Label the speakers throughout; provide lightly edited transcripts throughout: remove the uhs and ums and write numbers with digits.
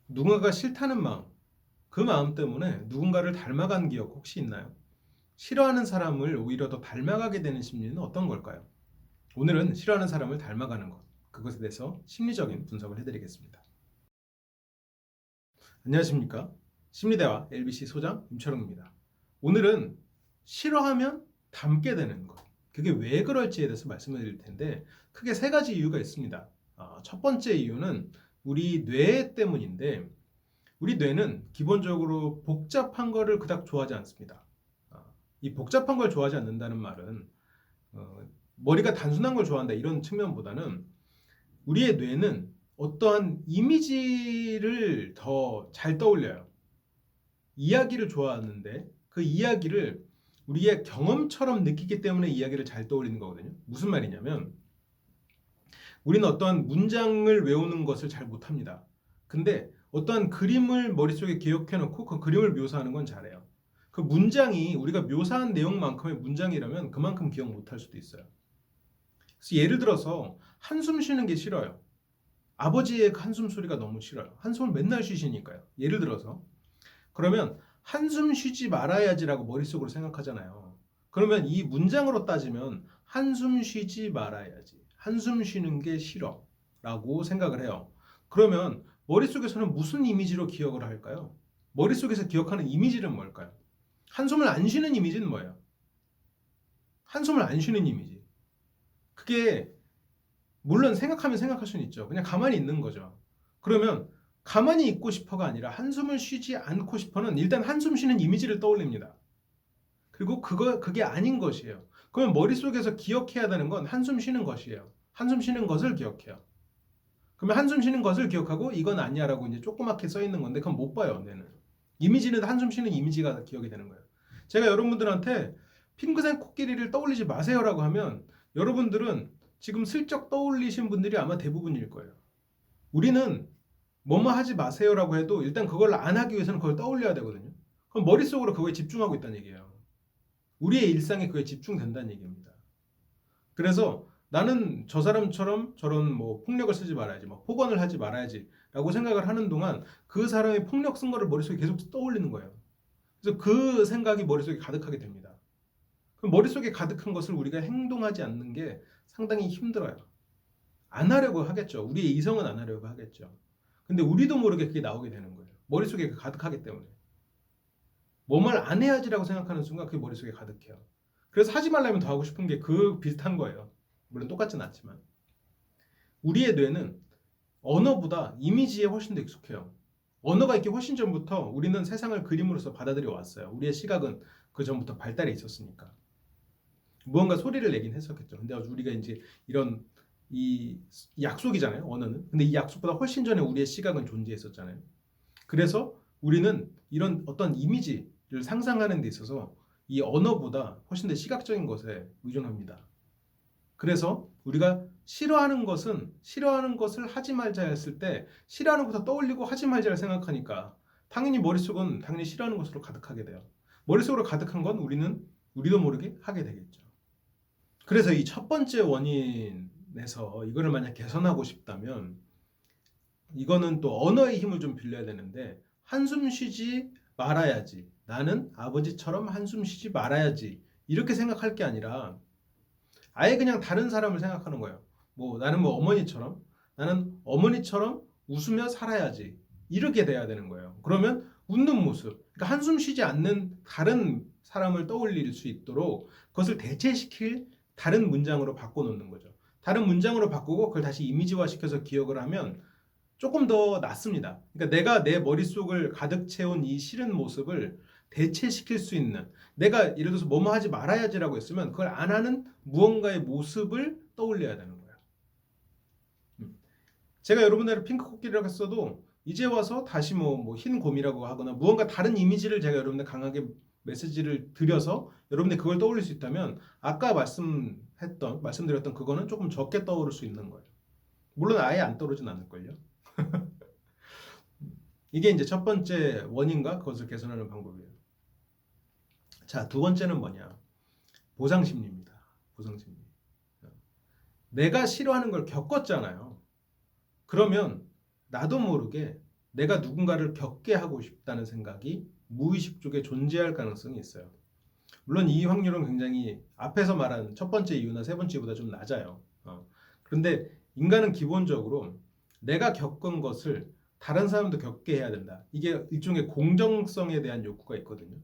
Speaker 1: 누군가가 싫다는 마음, 그 마음 때문에 누군가를 닮아간 기억 혹시 있나요? 싫어하는 사람을 오히려 더 닮아가게 되는 심리는 어떤 걸까요? 오늘은 싫어하는 사람을 닮아가는 것, 그것에 대해서 심리적인 분석을 해드리겠습니다. 안녕하십니까? 심리대화 LBC 소장 임철웅입니다. 오늘은 싫어하면 닮게 되는 것, 그게 왜 그럴지에 대해서 말씀을 드릴 텐데 크게 세 가지 이유가 있습니다. 첫 번째 이유는 우리 뇌 때문인데 우리 뇌는 기본적으로 복잡한 거를 그닥 좋아하지 않습니다. 이 복잡한 걸 좋아하지 않는다는 말은 어, 머리가 단순한 걸 좋아한다 이런 측면보다는 우리의 뇌는 어떠한 이미지를 더 잘 떠올려요. 이야기를 좋아하는데 그 이야기를 우리의 경험처럼 느끼기 때문에 이야기를 잘 떠올리는 거거든요. 무슨 말이냐면 우리는 어떠한 문장을 외우는 것을 잘 못합니다. 근데 어떠한 그림을 머릿속에 기억해놓고 그 그림을 묘사하는 건 잘해요. 그 문장이 우리가 묘사한 내용만큼의 문장이라면 그만큼 기억 못할 수도 있어요. 그래서 예를 들어서 한숨 쉬는 게 싫어요. 아버지의 그 한숨 소리가 너무 싫어요. 한숨을 맨날 쉬시니까요. 예를 들어서 그러면 한숨 쉬지 말아야지라고 머릿속으로 생각하잖아요. 그러면 이 문장으로 따지면 한숨 쉬지 말아야지. 한숨 쉬는 게 싫어. 라고 생각을 해요. 그러면 머릿속에서는 무슨 이미지로 기억을 할까요? 머릿속에서 기억하는 이미지는 뭘까요? 한숨을 안 쉬는 이미지는 뭐예요? 한숨을 안 쉬는 이미지. 그게 물론 생각하면 생각할 수는 있죠. 그냥 가만히 있는 거죠. 그러면 가만히 있고 싶어가 아니라 한숨을 쉬지 않고 싶어는 일단 한숨 쉬는 이미지를 떠올립니다. 그리고 그게 아닌 것이에요. 그러면 머릿속에서 기억해야 되는 건 한숨 쉬는 것이에요. 한숨 쉬는 것을 기억해요. 그러면 한숨 쉬는 것을 기억하고 이건 아니야라고 이제 조그맣게 써 있는 건데 그건 못 봐요, 뇌는. 이미지는 한숨 쉬는 이미지가 기억이 되는 거예요. 제가 여러분들한테 핑크색 코끼리를 떠올리지 마세요라고 하면 여러분들은 지금 슬쩍 떠올리신 분들이 아마 대부분일 거예요. 우리는 뭐뭐 하지 마세요라고 해도 일단 그걸 안 하기 위해서는 그걸 떠올려야 되거든요. 그럼 머릿속으로 그거에 집중하고 있다는 얘기예요. 우리의 일상에 그게 집중된다는 얘기입니다. 그래서 나는 저 사람처럼 저런 뭐 폭력을 쓰지 말아야지, 뭐 폭언을 하지 말아야지라고 생각을 하는 동안 그 사람이 폭력 쓴 거를 머릿속에 계속 떠올리는 거예요. 그래서 그 생각이 머릿속에 가득하게 됩니다. 그럼 머릿속에 가득한 것을 우리가 행동하지 않는 게 상당히 힘들어요. 안 하려고 하겠죠. 우리의 이성은 안 하려고 하겠죠. 근데 우리도 모르게 그게 나오게 되는 거예요. 머릿속에 가득하기 때문에. 뭐뭘 안 해야지라고 생각하는 순간 그게 머릿속에 가득해요. 그래서 하지 말라면 더 하고 싶은 게 그 비슷한 거예요. 물론 똑같진 않지만. 우리의 뇌는 언어보다 이미지에 훨씬 더 익숙해요. 언어가 있기 훨씬 전부터 우리는 세상을 그림으로서 받아들여 왔어요. 우리의 시각은 그 전부터 발달해 있었으니까. 무언가 소리를 내긴 했었겠죠. 근데 우리가 이제 이런 이 약속이잖아요. 언어는. 근데 이 약속보다 훨씬 전에 우리의 시각은 존재했었잖아요. 그래서 우리는 이런 어떤 이미지를 상상하는 데 있어서 이 언어보다 훨씬 더 시각적인 것에 의존합니다. 그래서 우리가 싫어하는 것을 하지 말자 했을 때 싫어하는 것부터 떠올리고 하지 말자를 생각하니까 당연히 머릿속은 당연히 싫어하는 것으로 가득하게 돼요. 머릿속으로 가득한 건 우리도 모르게 하게 되겠죠. 그래서 이 첫 번째 원인에서 이거를 만약 개선하고 싶다면 이거는 또 언어의 힘을 좀 빌려야 되는데 한숨 쉬지 말아야지. 나는 아버지처럼 한숨 쉬지 말아야지. 이렇게 생각할 게 아니라 아예 그냥 다른 사람을 생각하는 거예요. 뭐 나는 뭐 나는 어머니처럼 웃으며 살아야지. 이렇게 돼야 되는 거예요. 그러면 웃는 모습, 그러니까 한숨 쉬지 않는 다른 사람을 떠올릴 수 있도록 그것을 대체시킬 다른 문장으로 바꿔놓는 거죠. 다른 문장으로 바꾸고 그걸 다시 이미지화시켜서 기억을 하면 조금 더 낫습니다. 그러니까 내가 내 머릿속을 가득 채운 이 싫은 모습을 대체시킬 수 있는 내가 예를 들어서 뭐뭐 하지 말아야지라고 했으면 그걸 안 하는 무언가의 모습을 떠올려야 되는 거예요. 제가 여러분들의 핑크 코끼리라고 했어도 이제 와서 다시 뭐 흰 곰이라고 하거나 무언가 다른 이미지를 제가 여러분들 강하게 메시지를 드려서 여러분들 그걸 떠올릴 수 있다면 아까 말씀드렸던 그거는 조금 적게 떠오를 수 있는 거예요. 물론 아예 안 떠오르진 않을걸요. 이게 이제 첫 번째 원인과 그것을 개선하는 방법이에요. 자, 두 번째는 뭐냐? 보상심리입니다. 보상심리. 내가 싫어하는 걸 겪었잖아요. 그러면 나도 모르게 내가 누군가를 겪게 하고 싶다는 생각이 무의식 쪽에 존재할 가능성이 있어요. 물론 이 확률은 굉장히 앞에서 말한 첫 번째 이유나 세 번째보다 좀 낮아요. 그런데 인간은 기본적으로 내가 겪은 것을 다른 사람도 겪게 해야 된다. 이게 일종의 공정성에 대한 욕구가 있거든요.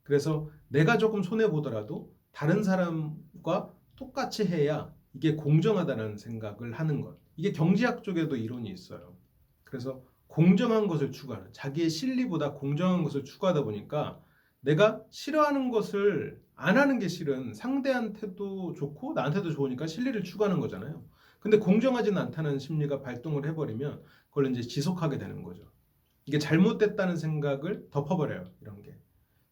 Speaker 1: 그래서 내가 조금 손해보더라도 다른 사람과 똑같이 해야 이게 공정하다는 생각을 하는 것. 이게 경제학 쪽에도 이론이 있어요. 그래서 공정한 것을 추구하는, 자기의 실리보다 공정한 것을 추구하다 보니까 내가 싫어하는 것을 안 하는 게 실은 상대한테도 좋고 나한테도 좋으니까 실리를 추구하는 거잖아요. 근데 공정하지는 않다는 심리가 발동을 해버리면 그걸 이제 지속하게 되는 거죠. 이게 잘못됐다는 생각을 덮어버려요. 이런 게.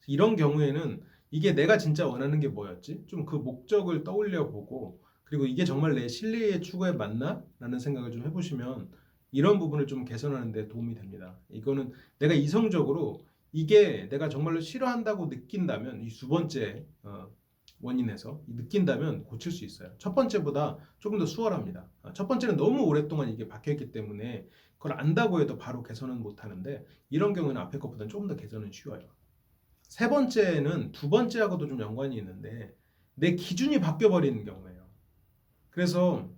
Speaker 1: 이런 경우에는 이게 내가 진짜 원하는 게 뭐였지? 좀 그 목적을 떠올려 보고, 그리고 이게 정말 내 실리의 추구에 맞나? 라는 생각을 좀 해보시면 이런 부분을 좀 개선하는 데 도움이 됩니다. 이거는 내가 이성적으로 이게 내가 정말로 싫어한다고 느낀다면 이 두 번째 원인에서 느낀다면 고칠 수 있어요. 첫 번째보다 조금 더 수월합니다. 첫 번째는 너무 오랫동안 이게 박혀있기 때문에 그걸 안다고 해도 바로 개선은 못하는데, 이런 경우는 앞에 것보다는 조금 더 개선은 쉬워요. 세 번째는 두 번째하고도 좀 연관이 있는데, 내 기준이 바뀌어버리는 경우예요. 그래서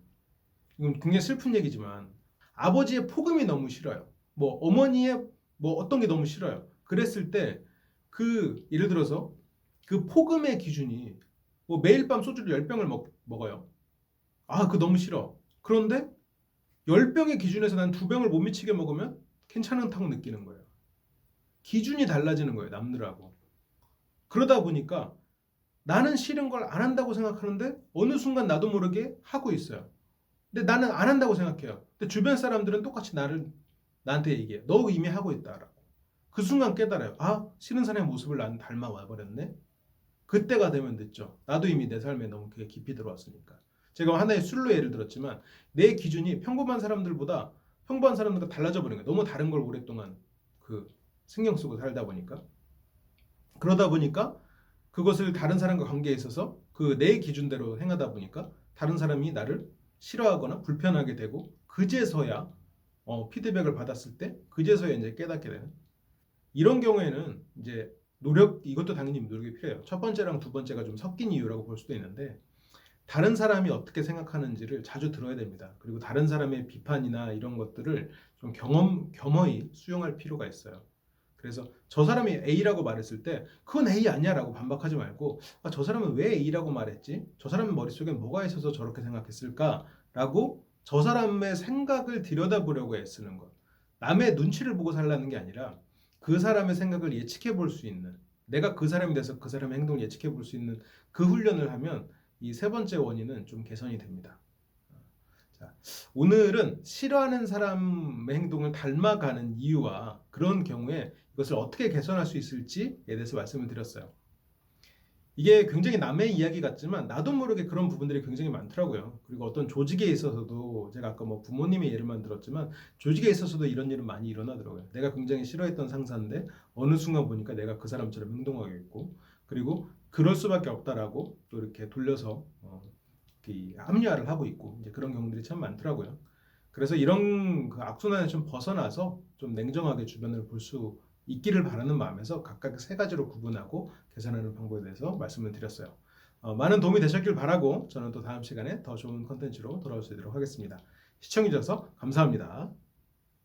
Speaker 1: 이건 굉장히 슬픈 얘기지만 아버지의 폭음이 너무 싫어요. 뭐 어머니의 뭐 어떤 게 너무 싫어요. 그랬을 때 그 예를 들어서 그 폭음의 기준이 뭐 매일 밤 소주를 10병을 먹어요. 아, 그거 너무 싫어. 그런데 10병의 기준에서 난 2병을 못 미치게 먹으면 괜찮다고 느끼는 거예요. 기준이 달라지는 거예요, 남들하고. 그러다 보니까 나는 싫은 걸 안 한다고 생각하는데 어느 순간 나도 모르게 하고 있어요. 근데 나는 안 한다고 생각해요. 근데 주변 사람들은 똑같이 나한테 얘기해. 너 이미 하고 있다라고. 그 순간 깨달아요. 아, 싫은 사람의 모습을 나는 닮아와 버렸네. 그때가 되면 늦죠. 나도 이미 내 삶에 너무 그게 깊이 들어왔으니까. 제가 하나의 술로 예를 들었지만 내 기준이 평범한 사람들과 달라져 버린 거예요. 너무 다른 걸 오랫동안 그 신경 쓰고 살다 보니까. 그러다 보니까 그것을 다른 사람과 관계에 있어서 그 내 기준대로 행하다 보니까 다른 사람이 나를 싫어하거나 불편하게 되고, 그제서야 피드백을 받았을 때 그제서야 이제 깨닫게 되는, 이런 경우에는 이제 이것도 당연히 노력이 필요해요. 첫 번째랑 두 번째가 좀 섞인 이유라고 볼 수도 있는데, 다른 사람이 어떻게 생각하는지를 자주 들어야 됩니다. 그리고 다른 사람의 비판이나 이런 것들을 좀 겸허히 수용할 필요가 있어요. 그래서 저 사람이 A라고 말했을 때 그건 A 아니야 라고 반박하지 말고, 아, 저 사람은 왜 A라고 말했지? 저 사람 머릿속에 뭐가 있어서 저렇게 생각했을까? 라고 저 사람의 생각을 들여다보려고 애쓰는 것. 남의 눈치를 보고 살라는 게 아니라 그 사람의 생각을 예측해 볼 수 있는, 내가 그 사람이 돼서 그 사람의 행동을 예측해 볼 수 있는 그 훈련을 하면 이 세 번째 원인은 좀 개선이 됩니다. 자, 오늘은 싫어하는 사람의 행동을 닮아가는 이유와 그런 경우에 이것을 어떻게 개선할 수 있을지에 대해서 말씀을 드렸어요. 이게 굉장히 남의 이야기 같지만 나도 모르게 그런 부분들이 굉장히 많더라고요. 그리고 어떤 조직에 있어서도, 제가 아까 뭐 부모님의 예를만 들었지만 조직에 있어서도 이런 일은 많이 일어나더라고요. 내가 굉장히 싫어했던 상사인데 어느 순간 보니까 내가 그 사람처럼 행동하고 있고, 그리고 그럴 수밖에 없다라고 또 이렇게 돌려서 합리화를 하고 있고, 이제 그런 경우들이 참 많더라고요. 그래서 이런 그 악순환에 좀 벗어나서 좀 냉정하게 주변을 볼 수 있기를 바라는 마음에서 각각 세 가지로 구분하고 개선하는 방법에 대해서 말씀을 드렸어요. 많은 도움이 되셨길 바라고 저는 또 다음 시간에 더 좋은 컨텐츠로 돌아올 수 있도록 하겠습니다. 시청해주셔서 감사합니다.